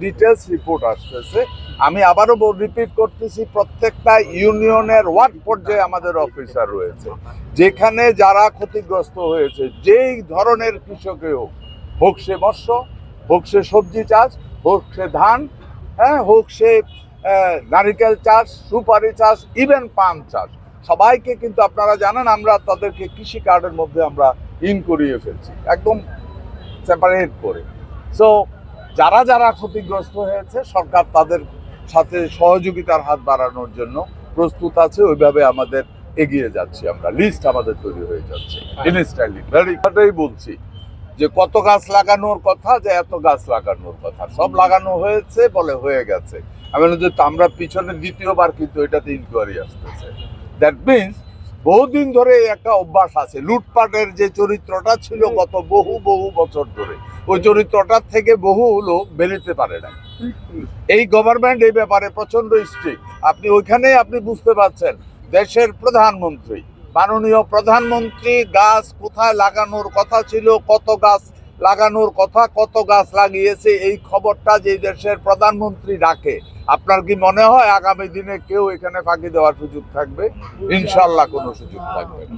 Details report আসতেছে। আমি আবারও রিপিট করতেছি, প্রত্যেকটা ইউনিয়নের ওয়ার্ড পর্যায়ে আমাদের অফিসার রয়েছে, যেখানে যারা ক্ষতিগ্রস্ত হয়েছে, যেই ধরনের কৃষকে হোক, হোক সে মৎস্য, হোক সে সবজি চাষ, হোক সে ধান, হ্যাঁ, হোক সে নারিকেল চাষ, সুপারি চাষ, ইভেন পান চাষ, সবাইকে কিন্তু আপনারা জানেন আমরা তাদেরকে কৃষি কার্ডের মধ্যে আমরা ইন করিয়ে ফেলছি, একদম সেপারেট করে। সো যারা যারা ক্ষতিগ্রস্ত হয়েছে, সরকার তাদের সাথে সহযোগিতার হাত বাড়ানোর জন্য প্রস্তুত আছে। ওইভাবে আমাদের এগিয়ে যাচ্ছি, আমরা লিস্ট আমাদের তৈরি হয়ে যাচ্ছে ইনস্ট্যান্টলি। ভেরি বলছি যে কত গাছ লাগানোর কথা, যে এত গাছ লাগানোর কথা, সব লাগানো হয়েছে বলে হয়ে গেছে। আমি বলি যে আমরা পিছনে দ্বিতীয়বার কিন্তু এটাতে ইনকোয়ারি আসতেছে। দ্যাট মিনস বহুদিন ধরে একটা অভ্যাস আছে, লুটপাটের যে চরিত্রটা ছিল গত বহু বছর ধরে, ওই চরিত্রটার থেকে বহু লোক বেরোতে পারে না। এই গভর্নমেন্ট এই ব্যাপারে প্রচন্ড স্ট্রিক্ট। আপনি ওইখানে আপনি বুঝতে পারছেন, দেশের প্রধানমন্ত্রী, মাননীয় প্রধানমন্ত্রী গাছ কোথায় লাগানোর কথা ছিল, কত গাছ লাগানোর কথা, কত গাছ লাগিয়েছে, এই খবরটা যে দেশের প্রধানমন্ত্রী রাখে, আপনার কি মনে হয় আগামী দিনে কেউ এখানে ফাঁকি দেওয়ার সুযোগ থাকবে? ইনশাল্লাহ কোনো সুযোগ থাকবে না।